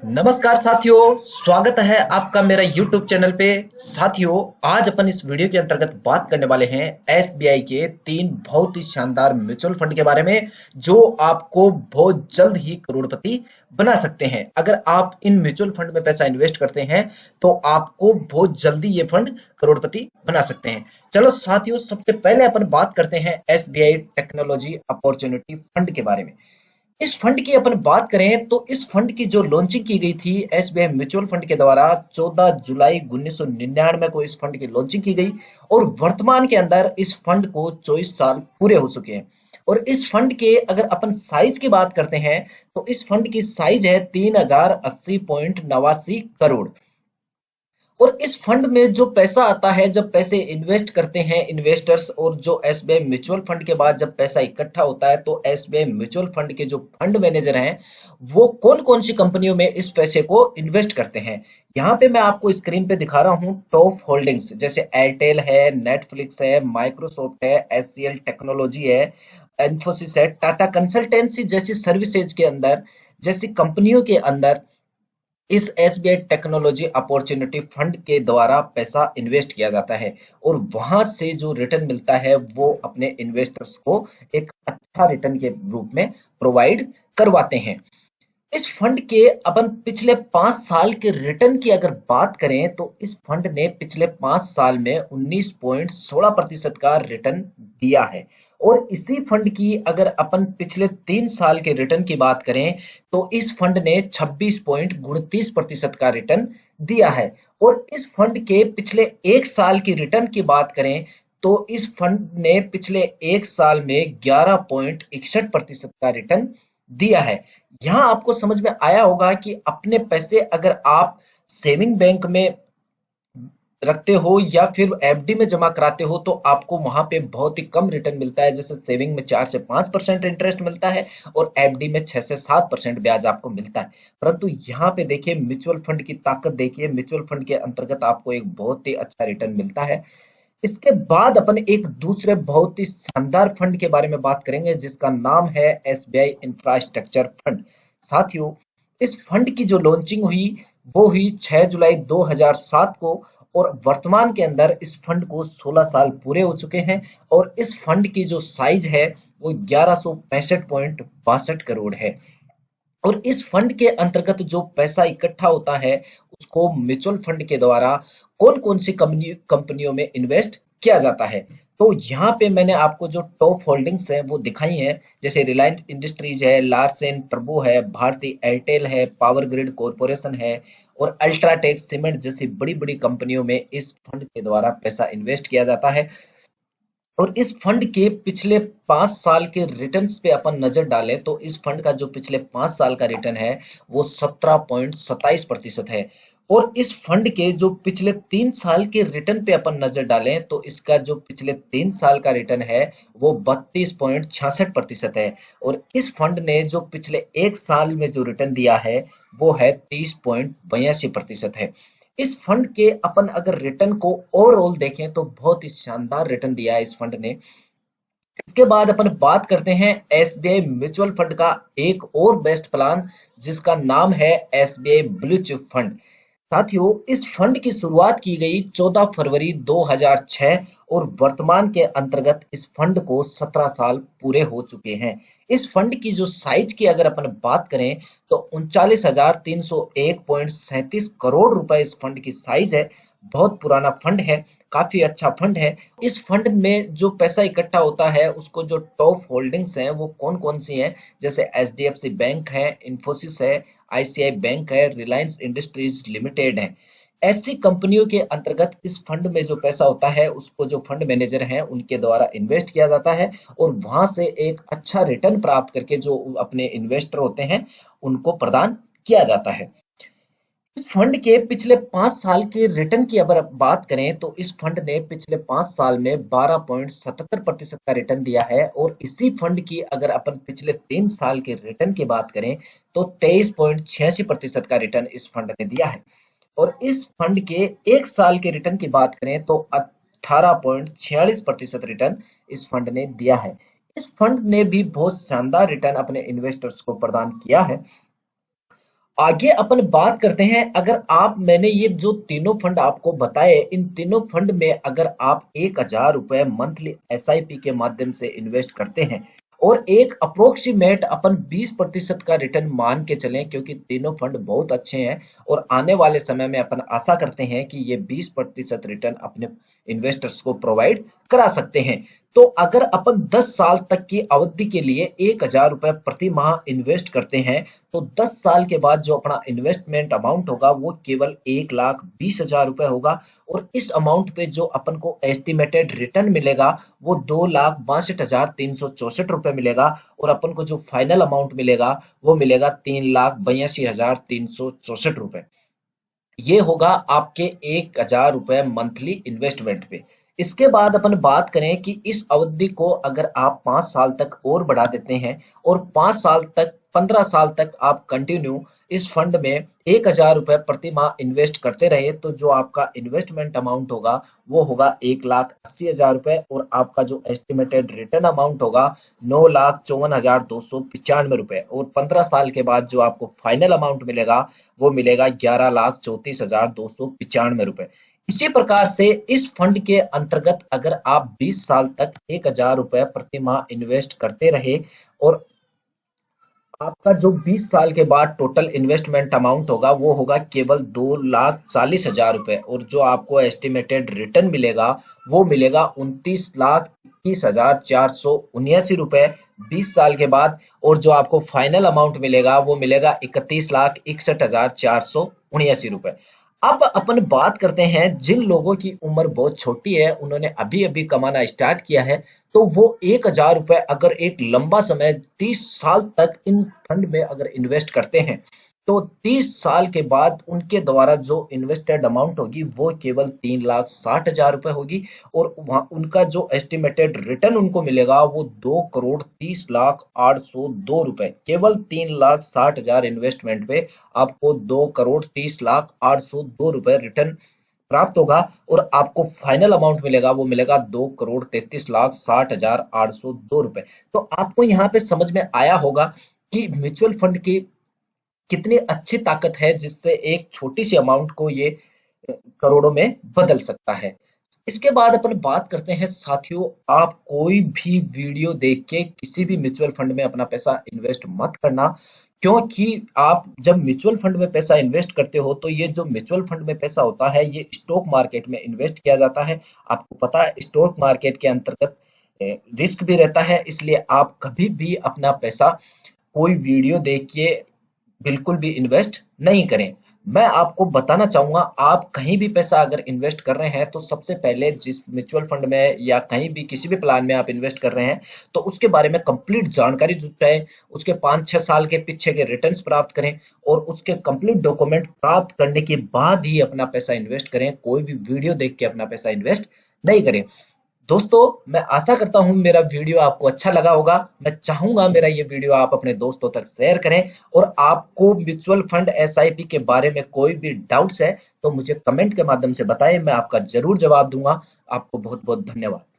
नमस्कार साथियों, स्वागत है आपका मेरा YouTube चैनल पे। साथियों, आज अपन इस वीडियो के अंतर्गत बात करने वाले हैं SBI के 3 बहुत ही शानदार म्यूचुअल फंड के बारे में, जो आपको बहुत जल्द ही करोड़पति बना सकते हैं। अगर आप इन म्यूचुअल फंड में पैसा इन्वेस्ट करते हैं, तो आपको बहुत जल्दी ये फंड करोड़पति बना सकते हैं। चलो साथियों, सबसे पहले अपन बात करते हैं SBI टेक्नोलॉजी अपॉर्चुनिटी फंड के बारे में। इस फंड की अपन बात करें तो इस फंड की जो लॉन्चिंग की गई थी एसबीआई म्यूचुअल फंड के द्वारा 14 जुलाई 1999 को इस फंड की लॉन्चिंग की गई और वर्तमान के अंदर इस फंड को 24 साल पूरे हो चुके हैं। और इस फंड के अगर अपन साइज की बात करते हैं तो इस फंड की साइज है 3080.89 करोड़। और इस फंड में जो पैसा आता है, जब पैसे इन्वेस्ट करते हैं इन्वेस्टर्स, और जो एसबीआई म्यूचुअल फंड के बाद जब पैसा इकट्ठा होता है, तो एसबीआई म्यूचुअल फंड के जो फंड मैनेजर हैं, वो कौन कौन सी कंपनियों में इस पैसे को इन्वेस्ट करते हैं। यहाँ पे मैं आपको स्क्रीन पे दिखा रहा हूँ टॉप होल्डिंग्स, जैसे एयरटेल है, नेटफ्लिक्स है, माइक्रोसॉफ्ट है, एचसीएल टेक्नोलॉजी है, इन्फोसिस है, टाटा कंसल्टेंसी जैसी सर्विसेज के अंदर, जैसी कंपनियों के अंदर इस एसबीआई टेक्नोलॉजी अपॉर्चुनिटी फंड के द्वारा पैसा इन्वेस्ट किया जाता है। और वहां से जो रिटर्न मिलता है, वो अपने इन्वेस्टर्स को एक अच्छा रिटर्न के रूप में प्रोवाइड करवाते हैं। इस फंड के अपन पिछले 5 साल के रिटर्न की अगर बात करें, तो इस फंड ने पिछले 5 साल में 19.16% का रिटर्न दिया है। और इसी फंड की अगर अपन पिछले 3 साल के रिटर्न की बात करें, तो इस फंड ने 26.29% का रिटर्न दिया है। और इस फंड के पिछले 1 साल की रिटर्न की बात करें, तो इस फंड ने पिछले 1 साल में 11.61% का रिटर्न दिया है। यहाँ आपको समझ में आया होगा कि अपने पैसे अगर आप सेविंग बैंक में रखते हो या फिर एफडी में जमा कराते हो, तो आपको वहां पे बहुत ही कम रिटर्न मिलता है। जैसे सेविंग में 4 से 5% इंटरेस्ट मिलता है और एफडी में 6 से 7% ब्याज आपको मिलता है। परंतु यहाँ पे देखिए, म्यूचुअल फंड की ताकत देखिए, म्यूचुअल फंड के अंतर्गत आपको एक बहुत ही अच्छा रिटर्न मिलता है। इसके बाद अपन एक दूसरे बहुत ही शानदार फंड के बारे में बात करेंगे, जिसका नाम है एसबीआई इंफ्रास्ट्रक्चर फंड। साथियों, इस फंड की जो लॉन्चिंग हुई, वो हुई 6 जुलाई 2007 को। और वर्तमान के अंदर इस फंड को 16 साल पूरे हो चुके हैं। और इस फंड की जो साइज है, वो 1165.62 करोड़ है। और इस फंड के अंतर्गत जो पैसा इकट्ठा होता है, उसको म्यूचुअल फंड के द्वारा कौन कौन सी कंपनियों में इन्वेस्ट किया जाता है। तो यहाँ पे मैंने आपको जो टॉप होल्डिंग्स है वो दिखाई है, जैसे रिलायंस इंडस्ट्रीज है, लार्सन टर्बो है, भारती एयरटेल है, पावर ग्रिड कॉरपोरेशन है, और अल्ट्राटेक सीमेंट जैसी बड़ी बड़ी कंपनियों में इस फंड के द्वारा पैसा इन्वेस्ट किया जाता है। और इस फंड के पिछले 5 साल के रिटर्न्स पे अपन नजर डालें, तो इस फंड का जो पिछले 5 साल का रिटर्न है, वो 17.27% है। और इस फंड के जो पिछले 3 साल के रिटर्न पे अपन नजर डालें, तो इसका जो पिछले 3 साल का रिटर्न है, वो 32.66% है। और इस फंड ने जो पिछले 1 साल में जो रिटर्न दिया है, वो है 30.82% है। इस फंड के अपन अगर रिटर्न को ओवरऑल देखें, तो बहुत ही शानदार रिटर्न दिया है इस फंड ने। इसके बाद अपन बात करते हैं एसबीआई म्यूचुअल फंड का एक और बेस्ट प्लान, जिसका नाम है एसबीआई ब्लू चिप फंड। साथियों, इस फंड की शुरुआत की गई 14 फरवरी 2006 और वर्तमान के अंतर्गत इस फंड को 17 साल पूरे हो चुके हैं। इस फंड की जो साइज की अगर अपन बात करें, तो 39,301.37 करोड़ रुपए इस फंड की साइज है। बहुत पुराना फंड है, काफी अच्छा फंड है। इस फंड में जो पैसा इकट्ठा होता है, उसको जो टॉप होल्डिंग्स हैं, वो कौन कौन सी हैं, जैसे एचडीएफसी बैंक है, इन्फोसिस है, आईसीआई बैंक है, रिलायंस इंडस्ट्रीज लिमिटेड है। ऐसी कंपनियों के अंतर्गत इस फंड में जो पैसा होता है, उसको जो फंड मैनेजर हैं उनके द्वारा इन्वेस्ट किया जाता है। और वहां से एक अच्छा रिटर्न प्राप्त करके जो अपने इन्वेस्टर होते हैं, उनको प्रदान किया जाता है। इस फंड के पिछले 5 साल के रिटर्न की अगर बात करें, तो इस फंड ने पिछले 5 साल में 12.77% का रिटर्न दिया है। और इसी फंड की अगर अपन पिछले 3 साल के रिटर्न की बात करें, तो 23.86% का रिटर्न इस फंड ने दिया है। और इस फंड के 1 साल के रिटर्न की बात करें, तो 18.46% रिटर्न इस फंड ने दिया है। इस फंड ने भी बहुत शानदार रिटर्न अपने इन्वेस्टर्स को प्रदान किया है। आगे अपन बात करते हैं, अगर आप मैंने ये जो तीनों फंड आपको बताए, इन तीनों फंड में अगर आप 1,000 रुपए मंथली एसआईपी के माध्यम से इन्वेस्ट करते हैं और एक अप्रोक्सीमेट अपन 20% का रिटर्न मान के चलें, क्योंकि तीनों फंड बहुत अच्छे हैं और आने वाले समय में अपन आशा करते हैं कि ये 20% रिटर्न अपने इन्वेस्टर्स को प्रोवाइड करा सकते हैं। तो अगर अपन 10 साल तक की अवधि के लिए 1,000 रुपए प्रति माह इन्वेस्ट करते हैं, तो 10 साल के बाद जो अपना इन्वेस्टमेंट अमाउंट होगा वो केवल 1,20,000 रुपए होगा और इस अमाउंट पे जो अपन को एस्टिमेटेड रिटर्न मिलेगा वो 2,62,364 रुपए मिलेगा और अपन को जो फाइनल अमाउंट मिलेगा वो मिलेगा 3,82,364 रुपए। ये होगा आपके 1,000 रुपए मंथली इन्वेस्टमेंट पे। इसके बाद अपन बात करें कि इस अवधि को अगर आप 5 साल तक और बढ़ा देते हैं और 5 साल तक 15 साल तक आप कंटिन्यू इस फंड में 1,000 रुपए प्रति माह इन्वेस्ट करते रहे, तो जो आपका इन्वेस्टमेंट अमाउंट होगा वो होगा 1,80,000 रुपए और आपका जो एस्टिमेटेड रिटर्न अमाउंट होगा 9,54,295 रुपए और 15 साल के बाद जो आपको फाइनल अमाउंट मिलेगा वो मिलेगा 11,34,295 रुपए। इसी प्रकार से इस फंड के अंतर्गत अगर आप 20 साल तक 1,000 रुपए प्रति माह इन्वेस्ट करते रहे और आपका जो 20 साल के बाद टोटल इन्वेस्टमेंट अमाउंट होगा वो होगा केवल 2,40,000 रुपए और जो आपको एस्टिमेटेड रिटर्न मिलेगा वो मिलेगा 29,21,479 रुपए 20 साल के बाद और जो आपको फाइनल अमाउंट मिलेगा वो मिलेगा 31,61,479 रुपए। अब अपन बात करते हैं जिन लोगों की उम्र बहुत छोटी है, उन्होंने अभी अभी कमाना स्टार्ट किया है, तो वो 1,000 रुपए अगर एक लंबा समय 30 साल तक इन फंड में अगर इन्वेस्ट करते हैं, तो 30 साल के बाद उनके द्वारा जो इन्वेस्टेड अमाउंट होगी वो केवल 3,60,000 रुपए होगी और वहां उनका जो एस्टिमेटेड रिटर्न उनको मिलेगा वो 2,30,08,02 रुपए। केवल 3,60,000 इन्वेस्टमेंट पे आपको 2,30,08,02 रुपए रिटर्न प्राप्त होगा और आपको फाइनल अमाउंट मिलेगा वो मिलेगा 2,33,60,802 रुपए। तो आपको यहाँ पे समझ में आया होगा कि म्यूचुअल फंड की कितनी अच्छी ताकत है जिससे एक छोटी सी अमाउंट को ये करोड़ों में बदल सकता है। इसके बाद अपन बात करते हैं साथियों, आप कोई भी वीडियो देख के किसी भी म्यूचुअल फंड में अपना पैसा इन्वेस्ट मत करना, क्योंकि आप जब म्यूचुअल फंड में पैसा इन्वेस्ट करते हो तो ये जो म्यूचुअल फंड में पैसा होता है ये स्टॉक मार्केट में इन्वेस्ट किया जाता है। आपको पता है स्टॉक मार्केट के अंतर्गत रिस्क भी रहता है, इसलिए आप कभी भी अपना पैसा कोई वीडियो देख के बिल्कुल भी इन्वेस्ट नहीं करें। मैं आपको बताना चाहूंगा, आप कहीं भी पैसा अगर इन्वेस्ट कर रहे हैं तो सबसे पहले जिस म्यूचुअल फंड में या कहीं भी किसी भी प्लान में आप इन्वेस्ट कर रहे हैं तो उसके बारे में कंप्लीट जानकारी जुटाएं, उसके 5-6 साल के पीछे के रिटर्न्स प्राप्त करें और उसके कंप्लीट डॉक्यूमेंट प्राप्त करने के बाद ही अपना पैसा इन्वेस्ट करें। कोई भी वीडियो देख के अपना पैसा इन्वेस्ट नहीं करें। दोस्तों, मैं आशा करता हूं मेरा वीडियो आपको अच्छा लगा होगा। मैं चाहूंगा मेरा ये वीडियो आप अपने दोस्तों तक शेयर करें और आपको म्यूचुअल फंड एसआईपी के बारे में कोई भी डाउट्स है तो मुझे कमेंट के माध्यम से बताएं, मैं आपका जरूर जवाब दूंगा। आपको बहुत बहुत धन्यवाद।